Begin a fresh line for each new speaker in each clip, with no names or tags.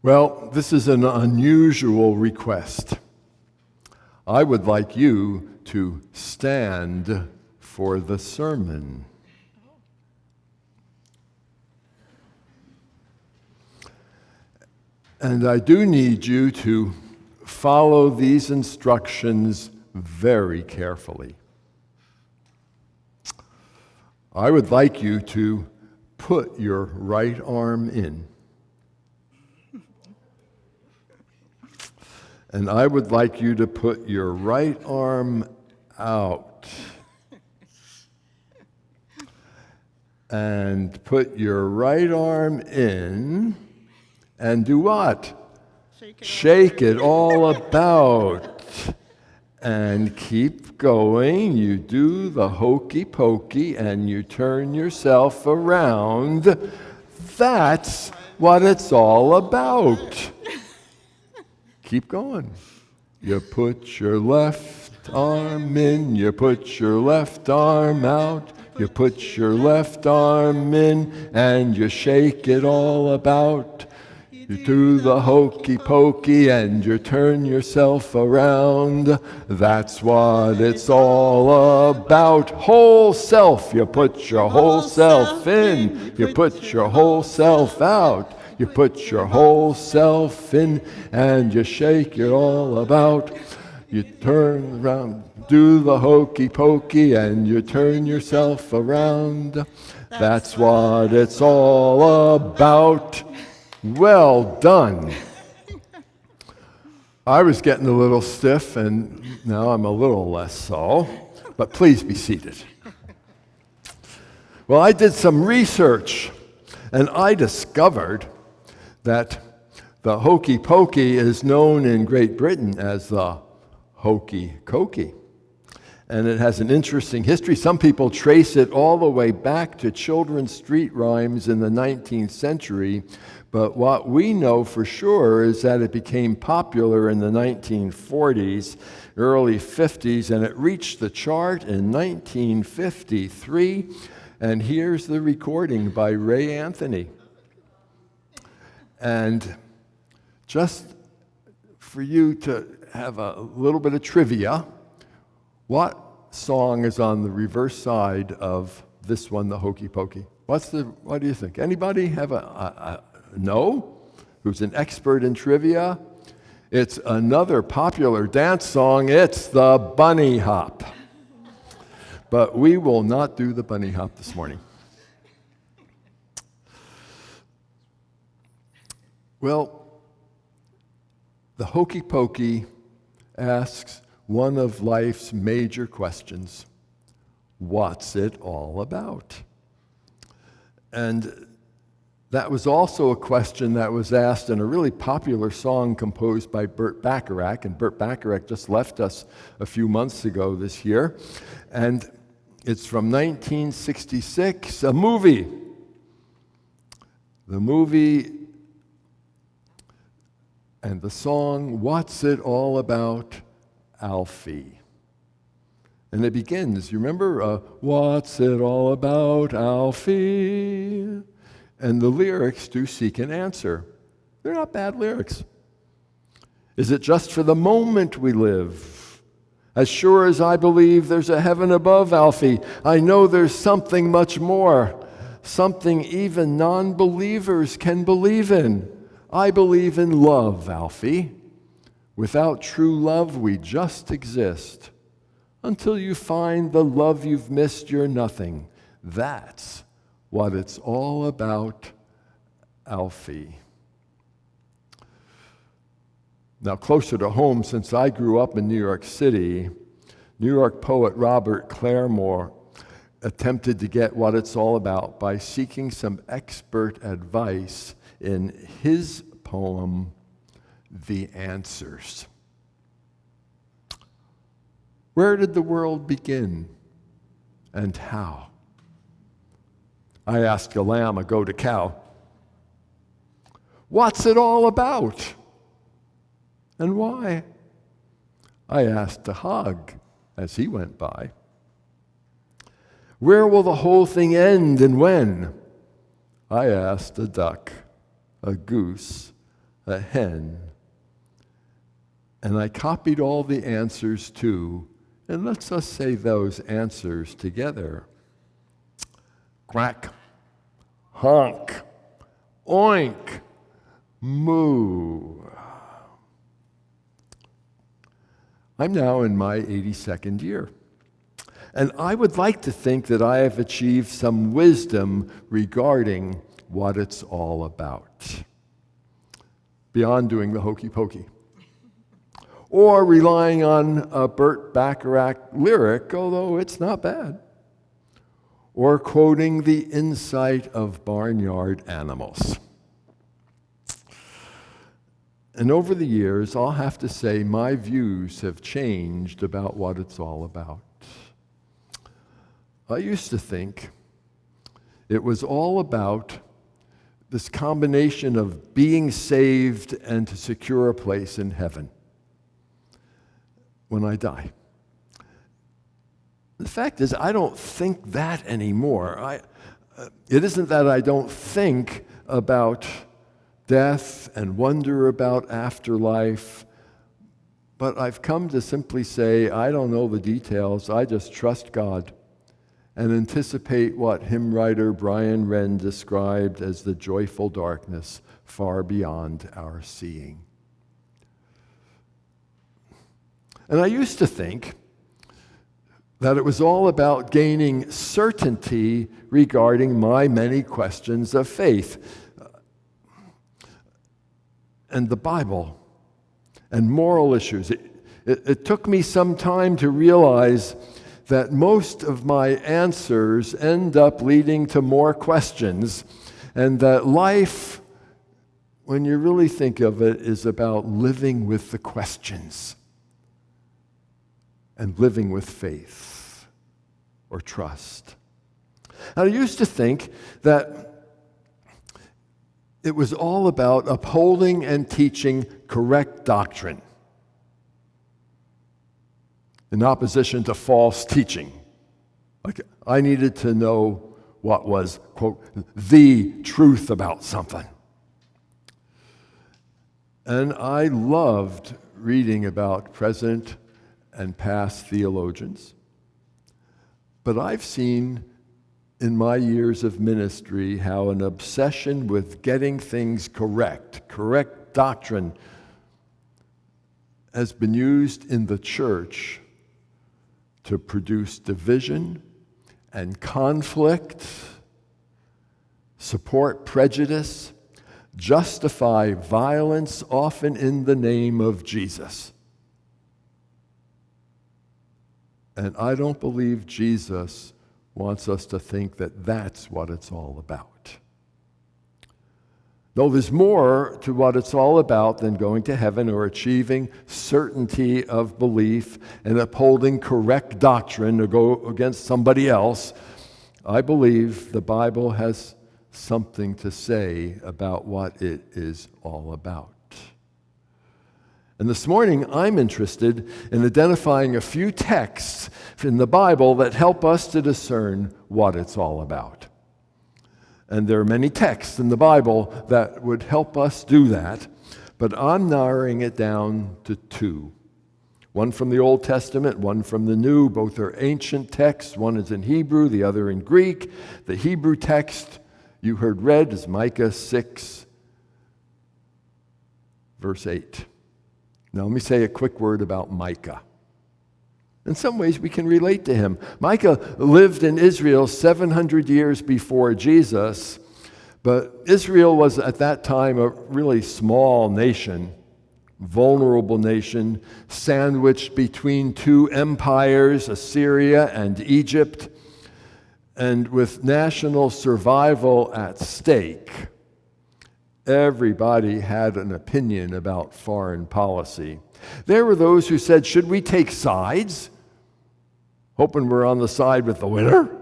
Well, this is an unusual request. I would like you to stand for the sermon. And I do need you to follow these instructions very carefully. I would like you to put your right arm in. And I would like you to put your right arm out. And put your right arm in. And do what? Shake it all about. And keep going. You do the hokey pokey and you turn yourself around. That's what it's all about. Keep going. You put your left arm in, you put your left arm out, you put your left arm in, and you shake it all about. You do the hokey pokey and you turn yourself around. That's what it's all about. Whole self. You put your whole self in. You put your whole self out. You put your whole self in and you shake it all about. You turn around, do the hokey pokey and you turn yourself around. That's what it's all about. Well done. I was getting a little stiff, and now I'm a little less so, but please be seated. Well, I did some research, and I discovered that the hokey pokey is known in Great Britain as the hokey cokey. And it has an interesting history. Some people trace it all the way back to children's street rhymes in the 19th century. But what we know for sure is that it became popular in the 1940s, early 50s, and it reached the chart in 1953. And here's the recording by Ray Anthony. And just for you to have a little bit of trivia, what song is on the reverse side of this one, the hokey pokey? What do you think? Anybody have a no? Who's an expert in trivia? It's another popular dance song. It's the Bunny Hop. But we will not do the Bunny Hop this morning. Well, the hokey pokey asks one of life's major questions. What's it all about? And that was also a question that was asked in a really popular song composed by Burt Bacharach, and Burt Bacharach just left us a few months ago this year. And it's from 1966, a movie. The movie and the song, What's It All About, Alfie. And it begins, you remember? What's it all about, Alfie? And the lyrics do seek an answer. They're not bad lyrics. Is it just for the moment we live? As sure as I believe there's a heaven above, Alfie, I know there's something much more, something even non-believers can believe in. I believe in love, Alfie. Without true love, we just exist. Until you find the love you've missed, you're nothing. That's what it's all about, Alfie. Now, closer to home, since I grew up in New York City, New York poet Robert Claremore attempted to get what it's all about by seeking some expert advice in his poem, The Answers. Where did the world begin and how? I asked a lamb, a goat, a cow. What's it all about? And why? I asked a hog as he went by. Where will the whole thing end and when? I asked a duck, a goose, a hen, and I copied all the answers too, and let's just say those answers together. Quack, honk, oink, moo. I'm now in my 82nd year, and I would like to think that I have achieved some wisdom regarding what it's all about, beyond doing the hokey pokey, or relying on a Burt Bacharach lyric, although it's not bad, or quoting the insight of barnyard animals. And over the years, I'll have to say my views have changed about what it's all about. I used to think it was all about this combination of being saved and to secure a place in heaven when I die. The fact is, I don't think that anymore. It isn't that I don't think about death and wonder about afterlife, but I've come to simply say, I don't know the details, I just trust God and anticipate what hymn writer Brian Wren described as the joyful darkness far beyond our seeing. And I used to think that it was all about gaining certainty regarding my many questions of faith and the Bible and moral issues. It took me some time to realize that most of my answers end up leading to more questions, and that life, when you really think of it, is about living with the questions and living with faith or trust. And I used to think that it was all about upholding and teaching correct doctrine in opposition to false teaching. Like, I needed to know what was, quote, the truth about something. And I loved reading about present and past theologians. But I've seen in my years of ministry how an obsession with getting things correct doctrine, has been used in the church to produce division and conflict, support prejudice, justify violence, often in the name of Jesus. And I don't believe Jesus wants us to think that that's what it's all about. No, there's more to what it's all about than going to heaven or achieving certainty of belief and upholding correct doctrine to go against somebody else. I believe the Bible has something to say about what it is all about. And this morning, I'm interested in identifying a few texts in the Bible that help us to discern what it's all about. And there are many texts in the Bible that would help us do that, but I'm narrowing it down to two. One from the Old Testament, one from the New. Both are ancient texts. One is in Hebrew, the other in Greek. The Hebrew text you heard read is Micah 6, verse 8. Now, let me say a quick word about Micah. In some ways, we can relate to him. Micah lived in Israel 700 years before Jesus, but Israel was at that time a really small nation, vulnerable nation, sandwiched between two empires, Assyria and Egypt, and with national survival at stake. Everybody had an opinion about foreign policy. There were those who said, should we take sides, hoping we're on the side with the winner?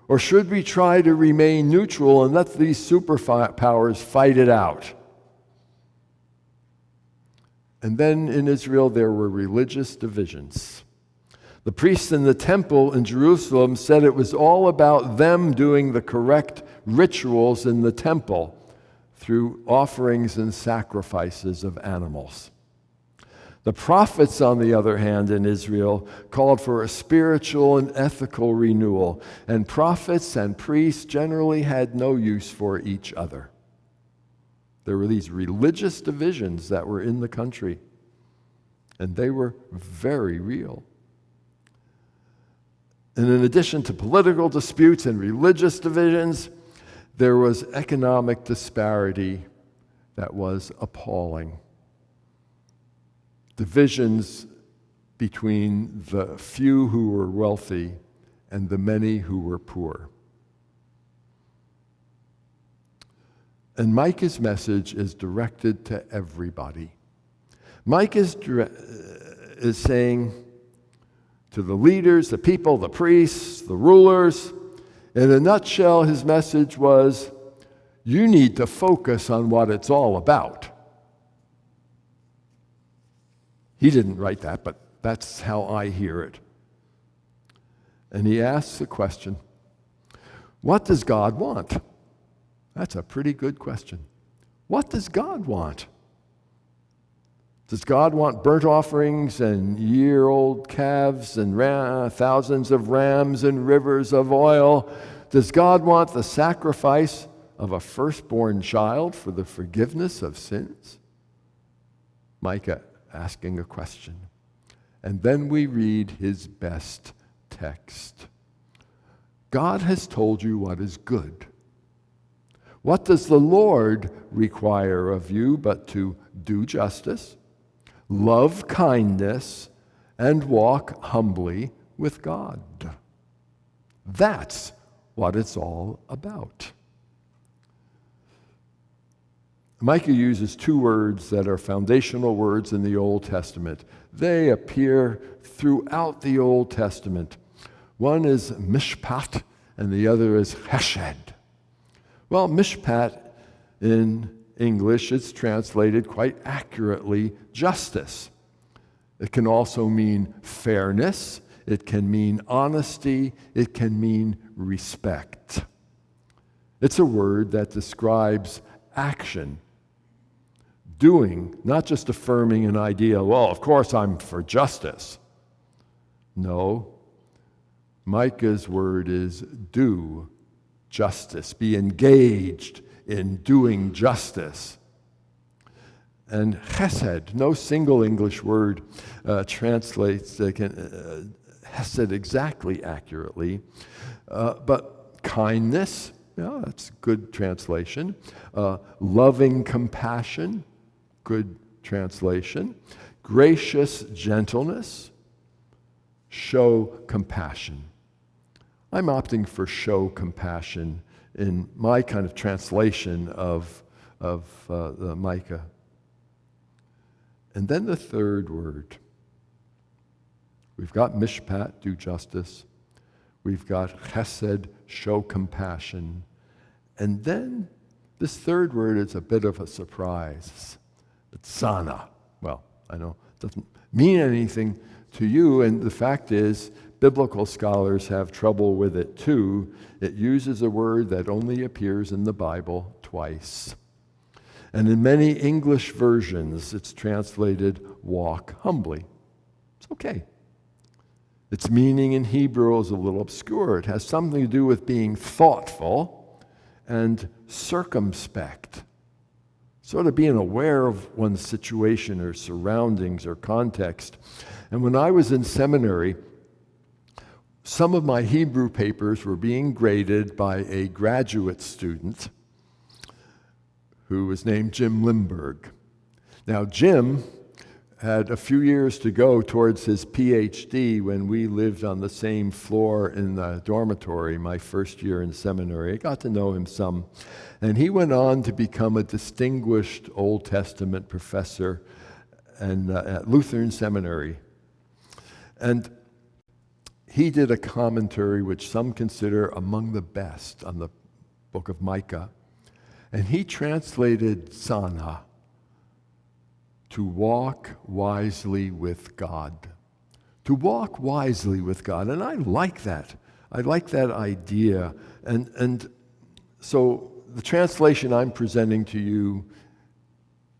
Or should we try to remain neutral and let these superpowers fight it out? And then in Israel, there were religious divisions. The priests in the temple in Jerusalem said it was all about them doing the correct rituals in the temple through offerings and sacrifices of animals. The prophets, on the other hand, in Israel called for a spiritual and ethical renewal, and prophets and priests generally had no use for each other. There were these religious divisions that were in the country, and they were very real. And in addition to political disputes and religious divisions, there was economic disparity that was appalling. Divisions between the few who were wealthy and the many who were poor. And Micah's message is directed to everybody. Micah is saying to the leaders, the people, the priests, the rulers, in a nutshell, his message was, you need to focus on what it's all about. He didn't write that, but that's how I hear it. And he asks the question, what does God want? That's a pretty good question. What does God want? Does God want burnt offerings and year-old calves and thousands of rams and rivers of oil? Does God want the sacrifice of a firstborn child for the forgiveness of sins? Micah asking a question. And then we read his best text. God has told you what is good. What does the Lord require of you but to do justice, love kindness, and walk humbly with God? That's what it's all about. Micah uses two words that are foundational words in the Old Testament. They appear throughout the Old Testament. One is mishpat, and the other is chesed. Well, mishpat in English is translated quite accurately justice. It can also mean fairness. It can mean honesty. It can mean respect. It's a word that describes action. Doing, not just affirming an idea, well, of course I'm for justice. No, Micah's word is do justice, be engaged in doing justice. And chesed, no single English word translates chesed exactly accurately, but kindness, yeah, that's good translation. Loving compassion, good translation. Gracious gentleness, show compassion. I'm opting for show compassion in my kind of translation of Micah. And then the third word. We've got mishpat, do justice. We've got chesed, show compassion. And then this third word is a bit of a surprise. It's sana. Well, I know it doesn't mean anything to you, and the fact is, biblical scholars have trouble with it too. It uses a word that only appears in the Bible twice. And in many English versions, it's translated walk humbly. It's okay. Its meaning in Hebrew is a little obscure. It has something to do with being thoughtful and circumspect. Sort of being aware of one's situation or surroundings or context. And when I was in seminary, some of my Hebrew papers were being graded by a graduate student who was named Jim Limburg. Now, Jim had a few years to go towards his PhD when we lived on the same floor in the dormitory my first year in seminary. I got to know him some. And he went on to become a distinguished Old Testament professor at Lutheran Seminary. And he did a commentary which some consider among the best on the book of Micah. And he translated sana, to walk wisely with God. To walk wisely with God. And I like that. I like that idea. And so the translation I'm presenting to you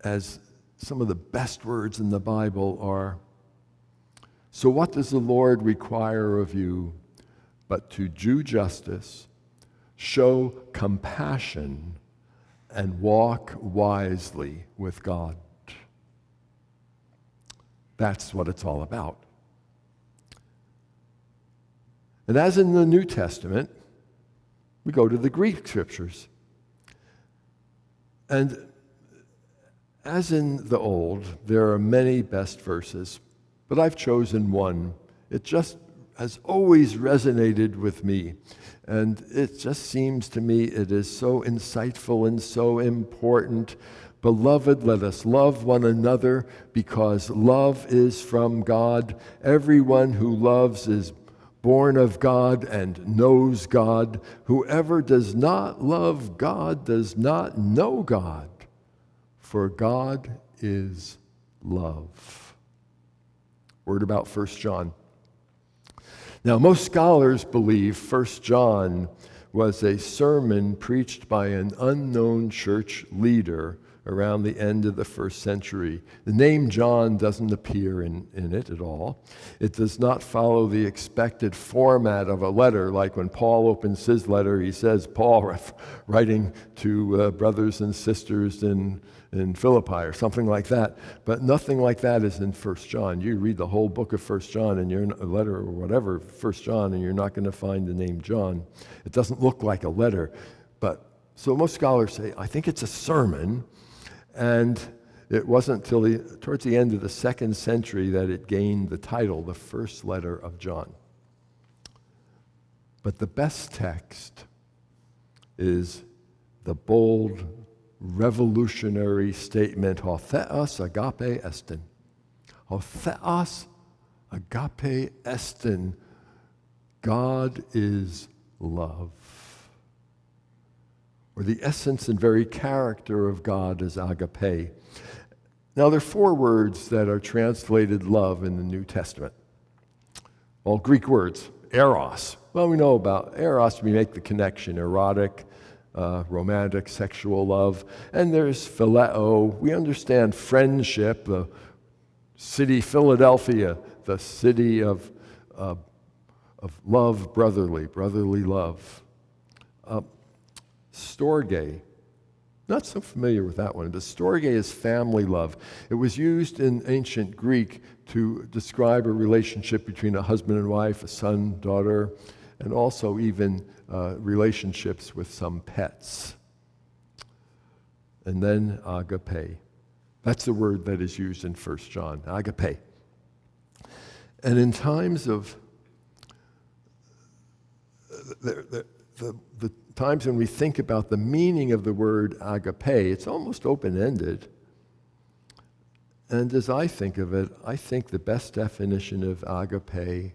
as some of the best words in the Bible are, "So what does the Lord require of you but to do justice, show compassion, and walk wisely with God?" That's what it's all about. And as in the New Testament, we go to the Greek scriptures. And as in the Old, there are many best verses, but I've chosen one. It just has always resonated with me. And it just seems to me it is so insightful and so important. "Beloved, let us love one another because love is from God. Everyone who loves is born of God and knows God. Whoever does not love God does not know God, for God is love." Word about 1 John. Now, most scholars believe 1 John was a sermon preached by an unknown church leader around the end of the first century. The name John doesn't appear in it at all. It does not follow the expected format of a letter, like when Paul opens his letter, he says, "Paul writing to brothers and sisters in Philippi," or something like that. But nothing like that is in 1 John. You read the whole book of 1 John, and you're in a letter or whatever, 1 John, and you're not going to find the name John. It doesn't look like a letter. But so most scholars say, I think it's a sermon. And it wasn't till towards the end of the second century that it gained the title, the first letter of John. But the best text is the bold, revolutionary statement, "Ho theos agape estin." Ho theos agape estin. God is love. Or the essence and very character of God is agape. Now, there are 4 words that are translated love in the New Testament. All Greek words. Eros. Well, we know about eros. We make the connection. Erotic, romantic, sexual love. And there's phileo. We understand friendship. The city Philadelphia, the city of love, brotherly love. Storge. Not so familiar with that one, but storge is family love. It was used in ancient Greek to describe a relationship between a husband and wife, a son, daughter, and also even relationships with some pets. And then agape. That's the word that is used in 1 John, agape. And in times of the times when we think about the meaning of the word agape, it's almost open-ended. And as I think of it, I think the best definition of agape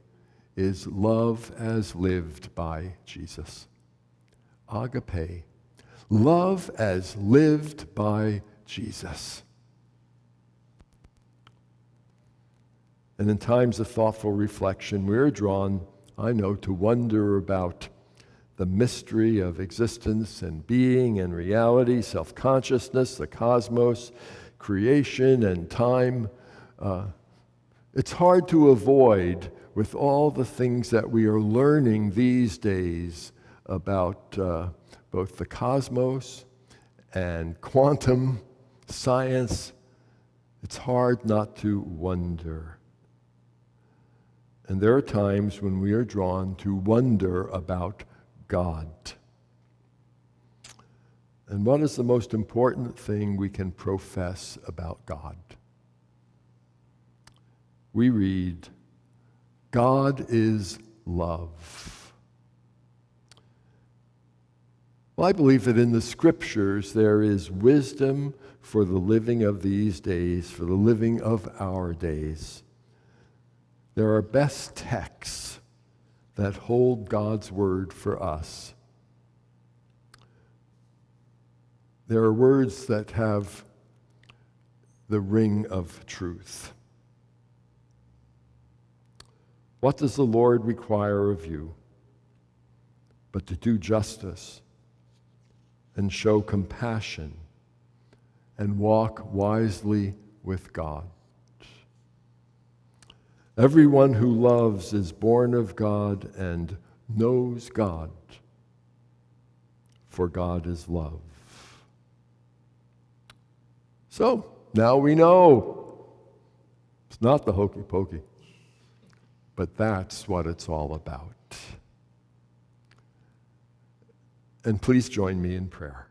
is love as lived by Jesus. Agape. Love as lived by Jesus. And in times of thoughtful reflection, we're drawn, I know, to wonder about the mystery of existence and being and reality, self-consciousness, the cosmos, creation and time. It's hard to avoid, with all the things that we are learning these days about both the cosmos and quantum science, it's hard not to wonder. And there are times when we are drawn to wonder about God. And what is the most important thing we can profess about God? We read, God is love. Well, I believe that in the Scriptures there is wisdom for the living of these days, for the living of our days. There are best texts that hold God's word for us. There are words that have the ring of truth. What does the Lord require of you but to do justice and show compassion and walk wisely with God. Everyone who loves is born of God and knows God, for God is love. So, now we know. It's not the hokey pokey, but that's what it's all about. And please join me in prayer.